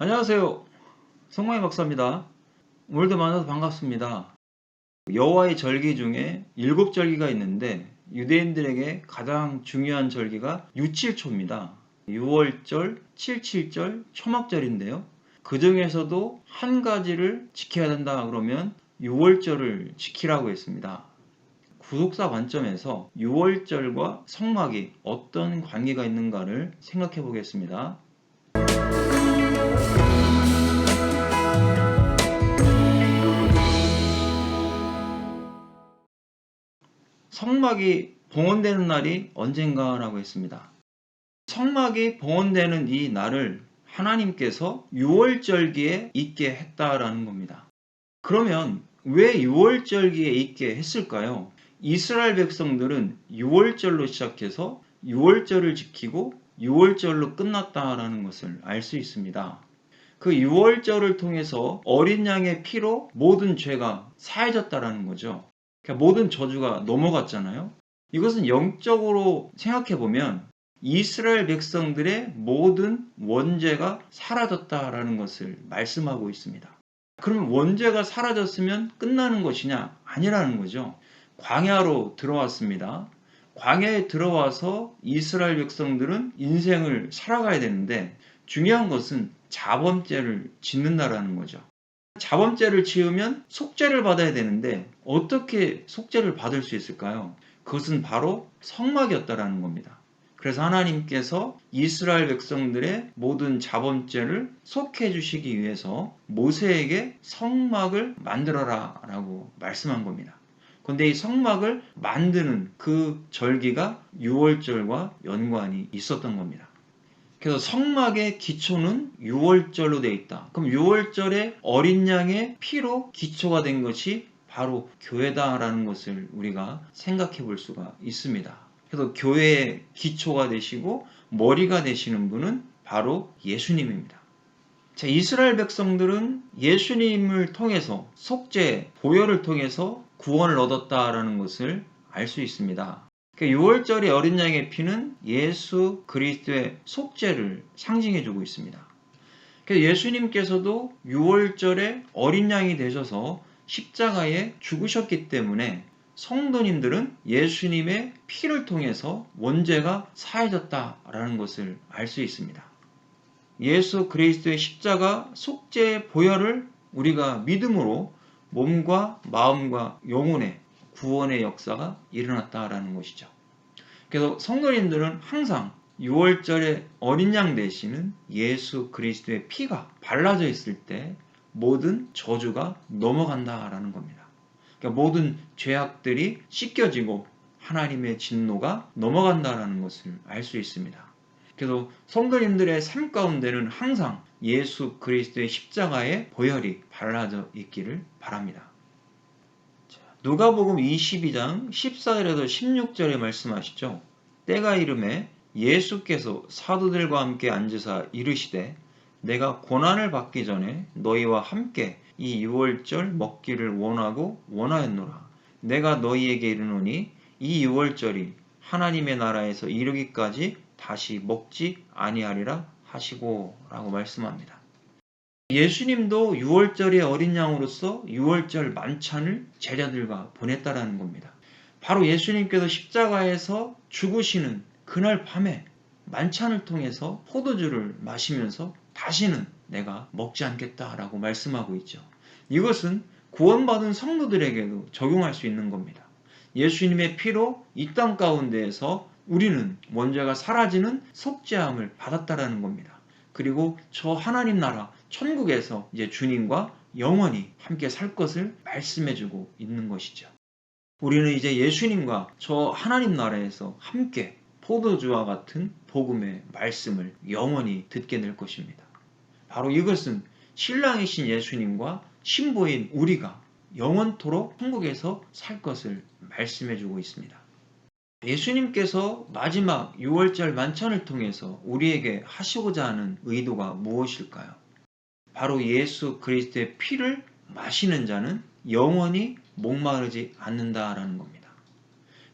안녕하세요. 성마이 박사입니다. 오늘도 만나서 반갑습니다. 여호와의 절기 중에 7절기가 있는데 유대인들에게 가장 중요한 절기가 6.7초입니다. 6월절, 7.7절, 초막절인데요. 그 중에서도 한 가지를 지켜야 된다 그러면 6월절을 지키라고 했습니다. 구속사 관점에서 6월절과 성막이 어떤 관계가 있는가를 생각해 보겠습니다. 성막이 봉헌되는 날이 언젠가라고 했습니다. 성막이 봉헌되는 이 날을 하나님께서 6월절기에 있게 했다라는 겁니다. 그러면 왜 6월절기에 있게 했을까요? 이스라엘 백성들은 6월절로 시작해서 6월절을 지키고 6월절로 끝났다라는 것을 알 수 있습니다. 그 6월절을 통해서 어린 양의 피로 모든 죄가 사해졌다라는 거죠. 그러니까 모든 저주가 넘어갔잖아요. 이것은 영적으로 생각해보면 이스라엘 백성들의 모든 원죄가 사라졌다라는 것을 말씀하고 있습니다. 그러면 원죄가 사라졌으면 끝나는 것이냐? 아니라는 거죠. 광야로 들어왔습니다. 광야에 들어와서 이스라엘 백성들은 인생을 살아가야 되는데 중요한 것은 자범죄를 짓는다라는 거죠. 자범죄를 지으면 속죄를 받아야 되는데 어떻게 속죄를 받을 수 있을까요? 그것은 바로 성막이었다라는 겁니다. 그래서 하나님께서 이스라엘 백성들의 모든 자범죄를 속해 주시기 위해서 모세에게 성막을 만들어라 라고 말씀한 겁니다. 그런데 이 성막을 만드는 그 절기가 6월절과 연관이 있었던 겁니다. 그래서 성막의 기초는 6월절로 되어 있다. 그럼 6월절에 어린 양의 피로 기초가 된 것이 바로 교회다라는 것을 우리가 생각해 볼 수가 있습니다. 그래서 교회의 기초가 되시고 머리가 되시는 분은 바로 예수님입니다. 자, 이스라엘 백성들은 예수님을 통해서 속죄, 보혈을 통해서 구원을 얻었다라는 것을 알 수 있습니다. 6월절의 어린 양의 피는 예수 그리스도의 속죄를 상징해주고 있습니다. 예수님께서도 6월절에 어린 양이 되셔서 십자가에 죽으셨기 때문에 성도님들은 예수님의 피를 통해서 원죄가 사해졌다라는 것을 알 수 있습니다. 예수 그리스도의 십자가 속죄의 보혈을 우리가 믿음으로 몸과 마음과 영혼의 구원의 역사가 일어났다라는 것이죠. 그래서 성도님들은 항상 6월절에 어린 양 되시는 예수 그리스도의 피가 발라져 있을 때 모든 저주가 넘어간다라는 겁니다. 그러니까 모든 죄악들이 씻겨지고 하나님의 진노가 넘어간다라는 것을 알 수 있습니다. 그래서 성도님들의 삶 가운데는 항상 예수 그리스도의 십자가의 보혈이 발라져 있기를 바랍니다. 누가복음 22장 14절에서 16절에 말씀하시죠. 때가 이르매 예수께서 사도들과 함께 앉으사 이르시되 내가 고난을 받기 전에 너희와 함께 이 유월절 먹기를 원하고 원하였노라. 내가 너희에게 이르노니 이 유월절이 하나님의 나라에서 이르기까지 다시 먹지 아니하리라 하시고 라고 말씀합니다. 예수님도 6월절의 어린 양으로서 6월절 만찬을 제자들과 보냈다라는 겁니다. 바로 예수님께서 십자가에서 죽으시는 그날 밤에 만찬을 통해서 포도주를 마시면서 다시는 내가 먹지 않겠다라고 말씀하고 있죠. 이것은 구원받은 성도들에게도 적용할 수 있는 겁니다. 예수님의 피로 이 땅 가운데에서 우리는 원죄가 사라지는 속죄함을 받았다라는 겁니다. 그리고 저 하나님 나라 천국에서 이제 주님과 영원히 함께 살 것을 말씀해주고 있는 것이죠. 우리는 이제 예수님과 저 하나님 나라에서 함께 포도주와 같은 복음의 말씀을 영원히 듣게 될 것입니다. 바로 이것은 신랑이신 예수님과 신부인 우리가 영원토록 천국에서 살 것을 말씀해주고 있습니다. 예수님께서 마지막 6월절 만찬을 통해서 우리에게 하시고자 하는 의도가 무엇일까요? 바로 예수 그리스도의 피를 마시는 자는 영원히 목마르지 않는다라는 겁니다.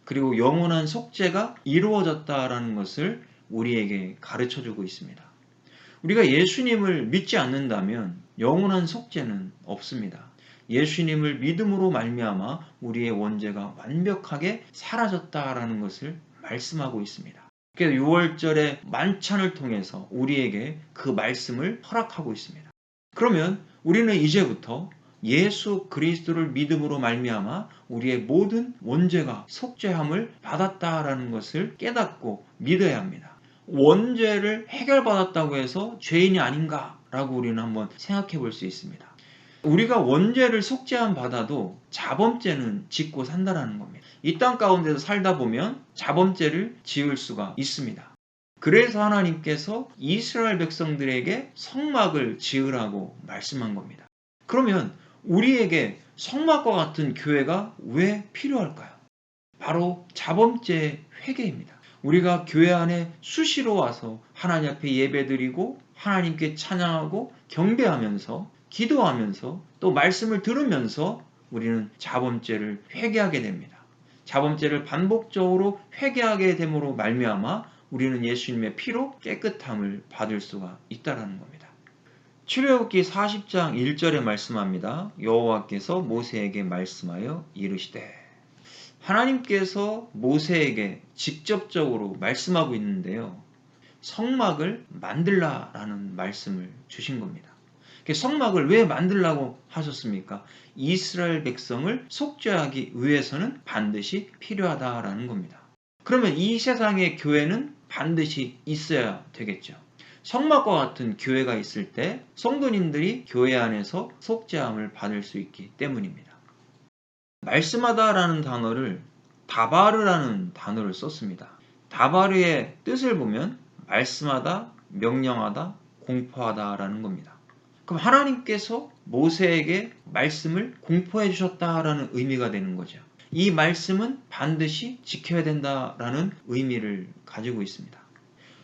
그리고 영원한 속죄가 이루어졌다라는 것을 우리에게 가르쳐주고 있습니다. 우리가 예수님을 믿지 않는다면 영원한 속죄는 없습니다. 예수님을 믿음으로 말미암아 우리의 원죄가 완벽하게 사라졌다라는 것을 말씀하고 있습니다. 그래서 6월절의 만찬을 통해서 우리에게 그 말씀을 허락하고 있습니다. 그러면 우리는 이제부터 예수 그리스도를 믿음으로 말미암아 우리의 모든 원죄가 속죄함을 받았다라는 것을 깨닫고 믿어야 합니다. 원죄를 해결받았다고 해서 죄인이 아닌가라고 우리는 한번 생각해 볼 수 있습니다. 우리가 원죄를 속죄함 받아도 자범죄는 짓고 산다라는 겁니다. 이 땅 가운데서 살다 보면 자범죄를 지을 수가 있습니다. 그래서 하나님께서 이스라엘 백성들에게 성막을 지으라고 말씀한 겁니다. 그러면 우리에게 성막과 같은 교회가 왜 필요할까요? 바로 자범죄 회개입니다. 우리가 교회 안에 수시로 와서 하나님 앞에 예배드리고 하나님께 찬양하고 경배하면서 기도하면서 또 말씀을 들으면서 우리는 자범죄를 회개하게 됩니다. 자범죄를 반복적으로 회개하게 됨으로 말미암아 우리는 예수님의 피로 깨끗함을 받을 수가 있다는 겁니다. 출애굽기 40장 1절에 말씀합니다. 여호와께서 모세에게 말씀하여 이르시되, 하나님께서 모세에게 직접적으로 말씀하고 있는데요. 성막을 만들라라는 말씀을 주신 겁니다. 성막을 왜 만들라고 하셨습니까? 이스라엘 백성을 속죄하기 위해서는 반드시 필요하다라는 겁니다. 그러면 이 세상의 교회는 반드시 있어야 되겠죠. 성막과 같은 교회가 있을 때 성도님들이 교회 안에서 속죄함을 받을 수 있기 때문입니다. 말씀하다라는 단어를 다바르라는 단어를 썼습니다. 다바르의 뜻을 보면 말씀하다, 명령하다, 공포하다라는 겁니다. 그럼 하나님께서 모세에게 말씀을 공포해 주셨다라는 의미가 되는 거죠. 이 말씀은 반드시 지켜야 된다라는 의미를 가지고 있습니다.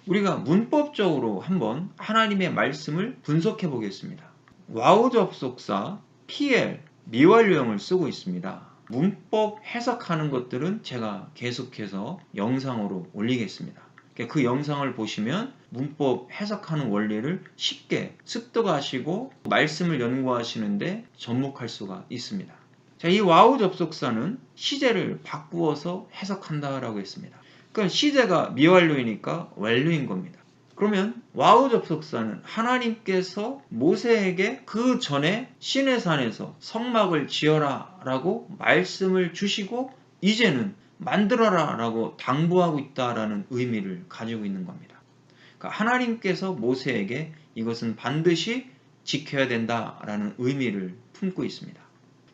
우리가 문법적으로 한번 하나님의 말씀을 분석해 보겠습니다. 와우 접속사 PL 미완료형을 쓰고 있습니다. 문법 해석하는 것들은 제가 계속해서 영상으로 올리겠습니다. 그 영상을 보시면 문법 해석하는 원리를 쉽게 습득하시고 말씀을 연구하시는데 접목할 수가 있습니다. 자, 이 와우 접속사는 시제를 바꾸어서 해석한다라고 했습니다. 그러니까 시제가 미완료이니까 완료인 겁니다. 그러면 와우 접속사는 하나님께서 모세에게 그 전에 시내산에서 성막을 지어라 라고 말씀을 주시고 이제는 만들어라 라고 당부하고 있다라는 의미를 가지고 있는 겁니다. 그러니까 하나님께서 모세에게 이것은 반드시 지켜야 된다라는 의미를 품고 있습니다.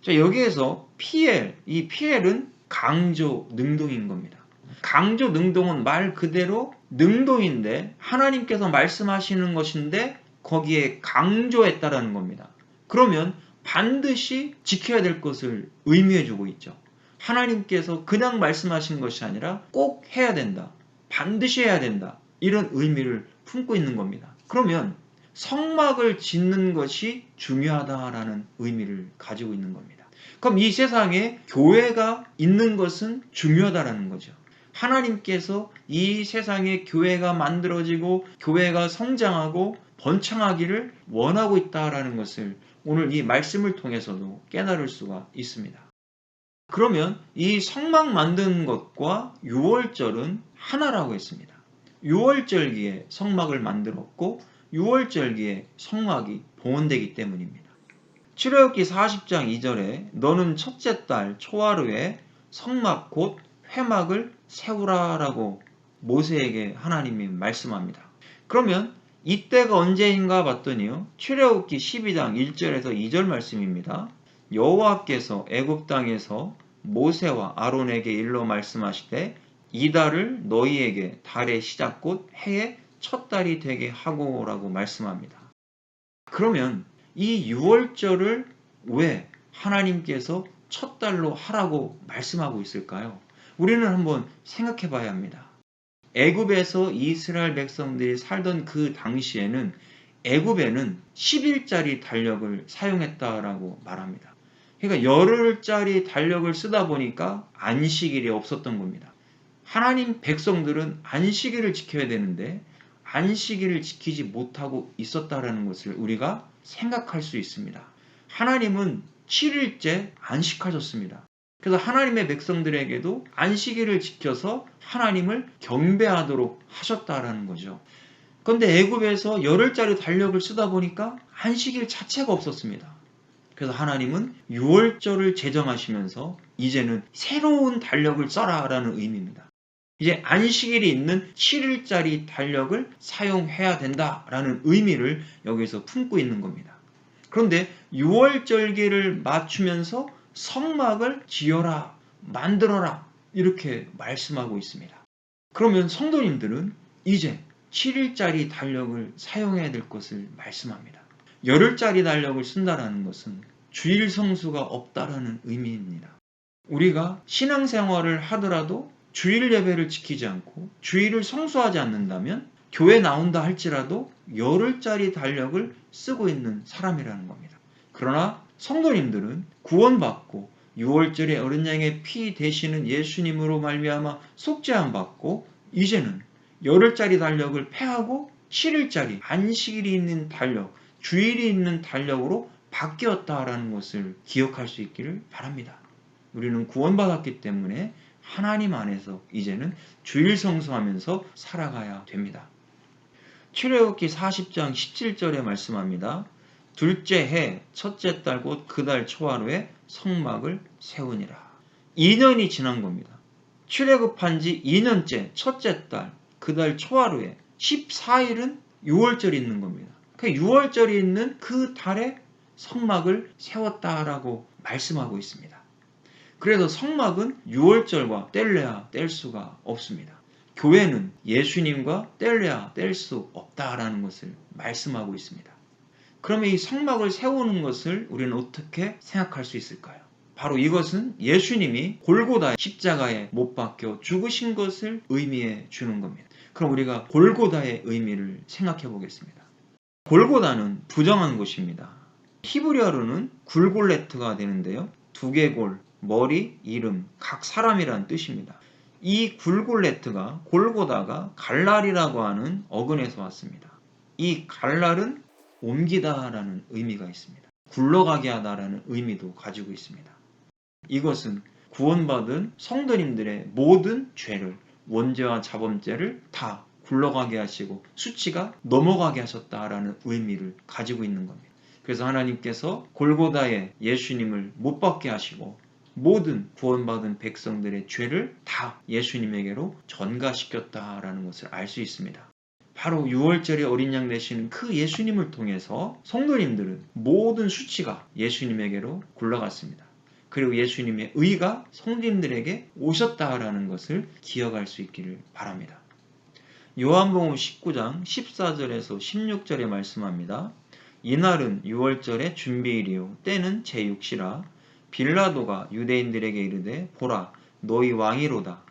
자, 여기에서 PL, 이 PL은 강조 능동인 겁니다. 강조 능동은 말 그대로 능동인데 하나님께서 말씀하시는 것인데 거기에 강조했다라는 겁니다. 그러면 반드시 지켜야 될 것을 의미해주고 있죠. 하나님께서 그냥 말씀하신 것이 아니라 꼭 해야 된다. 반드시 해야 된다. 이런 의미를 품고 있는 겁니다. 그러면 성막을 짓는 것이 중요하다라는 의미를 가지고 있는 겁니다. 그럼 이 세상에 교회가 있는 것은 중요하다라는 거죠. 하나님께서 이 세상에 교회가 만들어지고 교회가 성장하고 번창하기를 원하고 있다라는 것을 오늘 이 말씀을 통해서도 깨달을 수가 있습니다. 그러면 이 성막 만드는 것과 유월절은 하나라고 했습니다. 유월절기에 성막을 만들었고 유월절기에 성막이 봉헌되기 때문입니다. 출애굽기 40장 2절에 너는 첫째 달 초하루에 성막 곧 회막을 세우라라고 모세에게 하나님이 말씀합니다. 그러면 이때가 언제인가 봤더니요. 출애굽기 12장 1절에서 2절 말씀입니다. 여호와께서 애굽 땅에서 모세와 아론에게 일러 말씀하시되 이 달을 너희에게 달의 시작 곧 해의 첫 달이 되게 하고라고 말씀합니다. 그러면 이 유월절을 왜 하나님께서 첫 달로 하라고 말씀하고 있을까요? 우리는 한번 생각해 봐야 합니다. 애굽에서 이스라엘 백성들이 살던 그 당시에는 애굽에는 10일짜리 달력을 사용했다라고 말합니다. 그러니까 열흘짜리 달력을 쓰다 보니까 안식일이 없었던 겁니다. 하나님 백성들은 안식일을 지켜야 되는데 안식일을 지키지 못하고 있었다라는 것을 우리가 생각할 수 있습니다. 하나님은 7일째 안식하셨습니다. 그래서 하나님의 백성들에게도 안식일을 지켜서 하나님을 경배하도록 하셨다라는 거죠. 그런데 애굽에서 열흘짜리 달력을 쓰다 보니까 안식일 자체가 없었습니다. 그래서 하나님은 6월절을 제정하시면서 이제는 새로운 달력을 써라라는 의미입니다. 이제 안식일이 있는 7일짜리 달력을 사용해야 된다라는 의미를 여기서 품고 있는 겁니다. 그런데 6월절기를 맞추면서 성막을 지어라, 만들어라 이렇게 말씀하고 있습니다. 그러면 성도님들은 이제 7일짜리 달력을 사용해야 될 것을 말씀합니다. 열흘짜리 달력을 쓴다는 것은 주일 성수가 없다라는 의미입니다. 우리가 신앙생활을 하더라도 주일 예배를 지키지 않고 주일을 성수하지 않는다면 교회 나온다 할지라도 열흘짜리 달력을 쓰고 있는 사람이라는 겁니다. 그러나 성도님들은 구원받고 6월절에 어린 양의 피 되시는 예수님으로 말미암아 속죄함 받고 이제는 열흘짜리 달력을 폐하고 7일짜리 안식일이 있는 달력, 주일이 있는 달력으로 바뀌었다라는 것을 기억할 수 있기를 바랍니다. 우리는 구원받았기 때문에 하나님 안에서 이제는 주일 성수하면서 살아가야 됩니다. 출애굽기 40장 17절에 말씀합니다. 둘째 해 첫째 달 곧 그 달 초하루에 성막을 세우니라. 2년이 지난 겁니다. 출애굽한 지 2년째 첫째 달 그 달 초하루에 14일은 6월절이 있는 겁니다. 그 6월절이 있는 그 달에 성막을 세웠다라고 말씀하고 있습니다. 그래서 성막은 6월절과 뗄래야 뗄 수가 없습니다. 교회는 예수님과 뗄래야 뗄 수 없다라는 것을 말씀하고 있습니다. 그러면 이 성막을 세우는 것을 우리는 어떻게 생각할 수 있을까요? 바로 이것은 예수님이 골고다 십자가에 못 박혀 죽으신 것을 의미해 주는 겁니다. 그럼 우리가 골고다의 의미를 생각해 보겠습니다. 골고다는 부정한 곳입니다. 히브리어로는 굴골레트가 되는데요. 두개골, 머리, 이름, 각 사람이라는 뜻입니다. 이 굴골레트가 골고다가 갈랄이라고 하는 어근에서 왔습니다. 이 갈랄은 옮기다라는 의미가 있습니다. 굴러가게 하다라는 의미도 가지고 있습니다. 이것은 구원받은 성도님들의 모든 죄를 원죄와 자범죄를 다 굴러가게 하시고 수치가 넘어가게 하셨다라는 의미를 가지고 있는 겁니다. 그래서 하나님께서 골고다에 예수님을 못 박게 하시고 모든 구원받은 백성들의 죄를 다 예수님에게로 전가시켰다라는 것을 알 수 있습니다. 바로 6월절에 어린 양 되시는 그 예수님을 통해서 성도님들은 모든 수치가 예수님에게로 굴러갔습니다. 그리고 예수님의 의가 성도님들에게 오셨다라는 것을 기억할 수 있기를 바랍니다. 요한복음 19장 14절에서 16절에 말씀합니다. 이날은 6월절의 준비일이요 때는 제6시라. 빌라도가 유대인들에게 이르되 보라 너희 왕이로다.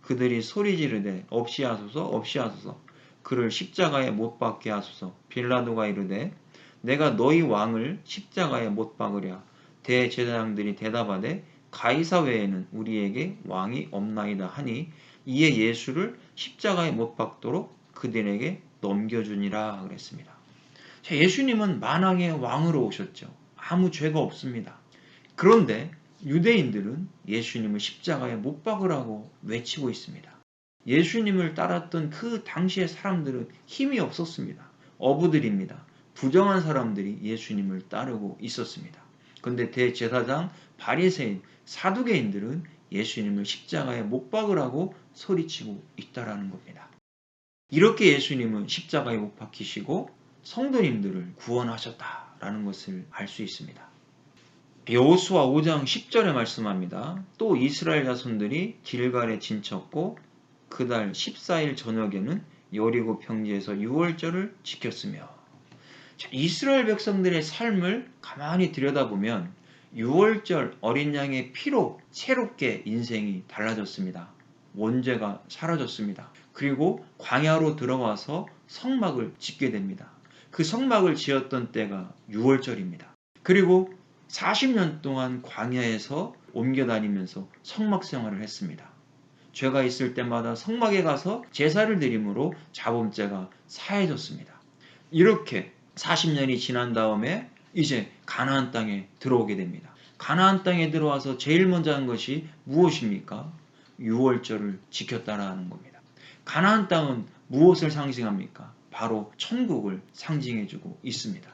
그들이 소리 지르되 없이 하소서 없이 하소서. 그를 십자가에 못 박게 하소서. 빌라도가 이르되 내가 너희 왕을 십자가에 못 박으랴. 대제사장들이 대답하되 가이사 외에는 우리에게 왕이 없나이다 하니 이에 예수를 십자가에 못 박도록 그들에게 넘겨주니라 그랬습니다. 예수님은 만왕의 왕으로 오셨죠. 아무 죄가 없습니다. 그런데 유대인들은 예수님을 십자가에 못 박으라고 외치고 있습니다. 예수님을 따랐던 그 당시의 사람들은 힘이 없었습니다. 어부들입니다. 부정한 사람들이 예수님을 따르고 있었습니다. 그런데 대제사장, 바리새인, 사두개인들은 예수님을 십자가에 못 박으라고 소리치고 있다라는 겁니다. 이렇게 예수님은 십자가에 못 박히시고 성도님들을 구원하셨다라는 것을 알 수 있습니다. 여호수아 5장 10절에 말씀합니다. 또 이스라엘 자손들이 길갈에 진쳤고 그달 14일 저녁에는 여리고 평지에서 6월절을 지켰으며. 이스라엘 백성들의 삶을 가만히 들여다보면 6월절 어린 양의 피로 새롭게 인생이 달라졌습니다. 원죄가 사라졌습니다. 그리고 광야로 들어가서 성막을 짓게 됩니다. 그 성막을 지었던 때가 6월절입니다. 그리고 40년 동안 광야에서 옮겨 다니면서 성막 생활을 했습니다. 죄가 있을 때마다 성막에 가서 제사를 드림으로 자범죄가 사해졌습니다. 이렇게 40년이 지난 다음에 이제 가나안 땅에 들어오게 됩니다. 가나안 땅에 들어와서 제일 먼저 한 것이 무엇입니까? 유월절을 지켰다라는 겁니다. 가나안 땅은 무엇을 상징합니까? 바로 천국을 상징해주고 있습니다.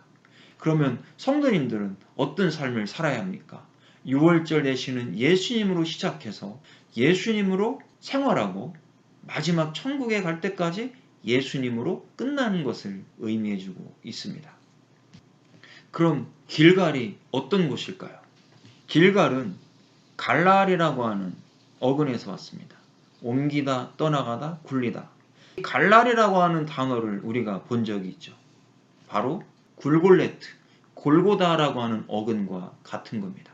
그러면 성도님들은 어떤 삶을 살아야 합니까? 유월절 되시는 예수님으로 시작해서 예수님으로 생활하고 마지막 천국에 갈 때까지 예수님으로 끝나는 것을 의미해주고 있습니다. 그럼 길갈이 어떤 곳일까요? 길갈은 갈랄이라고 하는 어근에서 왔습니다. 옮기다, 떠나가다, 굴리다. 갈랄이라고 하는 단어를 우리가 본 적이 있죠. 바로 굴골레트, 골고다라고 하는 어근과 같은 겁니다.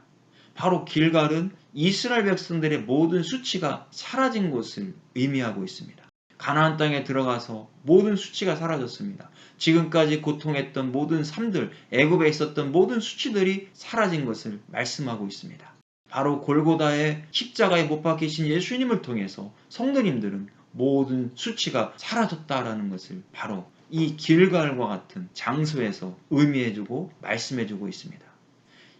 바로 길갈은 이스라엘 백성들의 모든 수치가 사라진 곳을 의미하고 있습니다. 가나안 땅에 들어가서 모든 수치가 사라졌습니다. 지금까지 고통했던 모든 삶들, 애굽에 있었던 모든 수치들이 사라진 것을 말씀하고 있습니다. 바로 골고다의 십자가에 못 박히신 예수님을 통해서 성도님들은 모든 수치가 사라졌다라는 것을 바로 이 길갈과 같은 장소에서 의미해주고 말씀해주고 있습니다.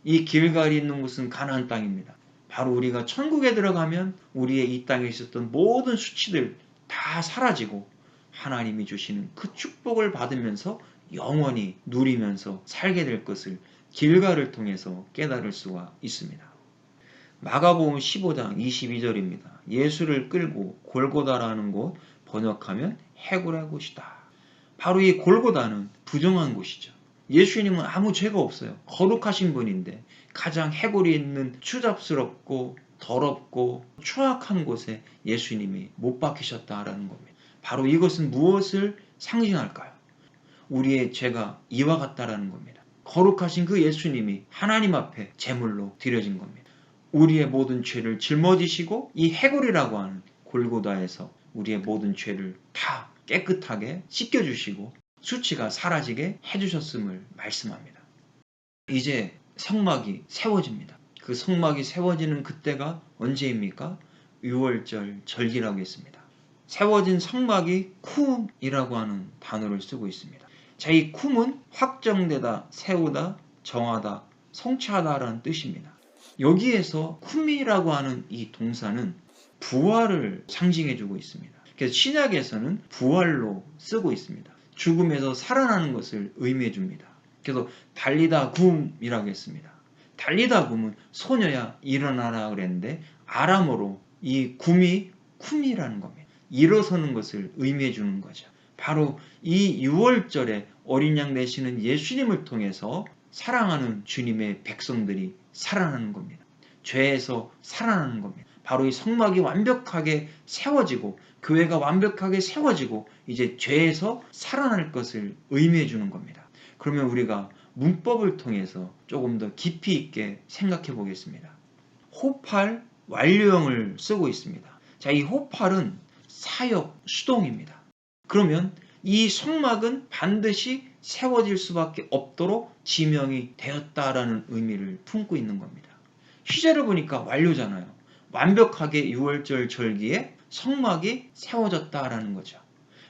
이 길갈이 있는 곳은 가나안 땅입니다. 바로 우리가 천국에 들어가면 우리의 이 땅에 있었던 모든 수치들 다 사라지고 하나님이 주시는 그 축복을 받으면서 영원히 누리면서 살게 될 것을 길갈을 통해서 깨달을 수가 있습니다. 마가복음 15장 22절입니다. 예수를 끌고 골고다라는 곳, 번역하면 해골의 곳이다. 바로 이 골고다는 부정한 곳이죠. 예수님은 아무 죄가 없어요. 거룩하신 분인데 가장 해골이 있는 추잡스럽고 더럽고 추악한 곳에 예수님이 못 박히셨다라는 겁니다. 바로 이것은 무엇을 상징할까요? 우리의 죄가 이와 같다라는 겁니다. 거룩하신 그 예수님이 하나님 앞에 제물로 드려진 겁니다. 우리의 모든 죄를 짊어지시고 이 해골이라고 하는 골고다에서 우리의 모든 죄를 다 깨끗하게 씻겨주시고 수치가 사라지게 해주셨음을 말씀합니다. 이제 성막이 세워집니다. 그 성막이 세워지는 그때가 언제입니까? 유월절 절기라고 했습니다. 세워진 성막이 쿰이라고 하는 단어를 쓰고 있습니다. 자, 이 쿰은 확정되다, 세우다, 정하다, 성취하다라는 뜻입니다. 여기에서 쿰이라고 하는 이 동사는 부활을 상징해주고 있습니다. 그래서 신약에서는 부활로 쓰고 있습니다. 죽음에서 살아나는 것을 의미해줍니다. 그래서 달리다 굼이라고 했습니다. 달리다 굼은 소녀야 일어나라 그랬는데 아람어로 이 굼이 쿰이라는 겁니다. 일어서는 것을 의미해주는 거죠. 바로 이 유월절에 어린 양 되시는 예수님을 통해서 사랑하는 주님의 백성들이 살아나는 겁니다. 죄에서 살아나는 겁니다. 바로 이 성막이 완벽하게 세워지고 교회가 완벽하게 세워지고 이제 죄에서 살아날 것을 의미해 주는 겁니다. 그러면 우리가 문법을 통해서 조금 더 깊이 있게 생각해 보겠습니다. 호팔 완료형을 쓰고 있습니다. 자, 이 호팔은 사역 수동입니다. 그러면 이 성막은 반드시 세워질 수밖에 없도록 지명이 되었다라는 의미를 품고 있는 겁니다. 시제를 보니까 완료잖아요. 완벽하게 유월절 절기에 성막이 세워졌다라는 거죠.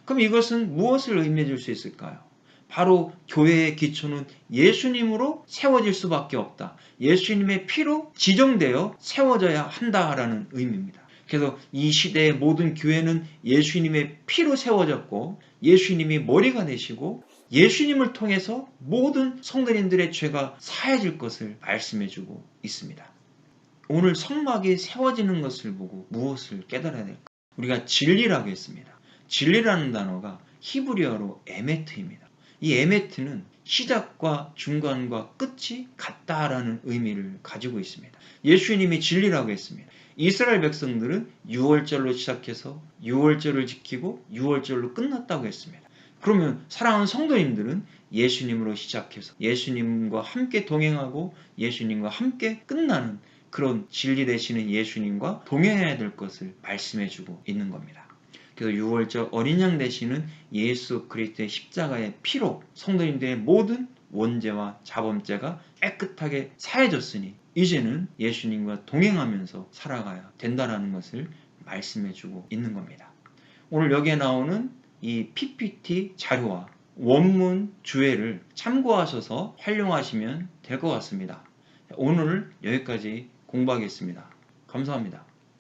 그럼 이것은 무엇을 의미해 줄 수 있을까요? 바로 교회의 기초는 예수님으로 세워질 수밖에 없다. 예수님의 피로 지정되어 세워져야 한다라는 의미입니다. 그래서 이 시대의 모든 교회는 예수님의 피로 세워졌고 예수님이 머리가 되시고 예수님을 통해서 모든 성도님들의 죄가 사해질 것을 말씀해주고 있습니다. 오늘 성막이 세워지는 것을 보고 무엇을 깨달아야 될까? 우리가 진리라고 했습니다. 진리라는 단어가 히브리어로 에메트입니다. 이 에메트는 시작과 중간과 끝이 같다라는 의미를 가지고 있습니다. 예수님이 진리라고 했습니다. 이스라엘 백성들은 유월절로 시작해서 유월절을 지키고 유월절로 끝났다고 했습니다. 그러면 사랑하는 성도님들은 예수님으로 시작해서 예수님과 함께 동행하고 예수님과 함께 끝나는 그런 진리 되시는 예수님과 동행해야 될 것을 말씀해주고 있는 겁니다. 그래서 유월절 어린 양 되시는 예수 그리스도의 십자가의 피로 성도님들의 모든 원죄와 자범죄가 깨끗하게 사해졌으니 이제는 예수님과 동행하면서 살아가야 된다는 것을 말씀해 주고 있는 겁니다. 오늘 여기에 나오는 이 PPT 자료와 원문 주해를 참고하셔서 활용하시면 될 것 같습니다. 오늘 여기까지 공부하겠습니다. 감사합니다.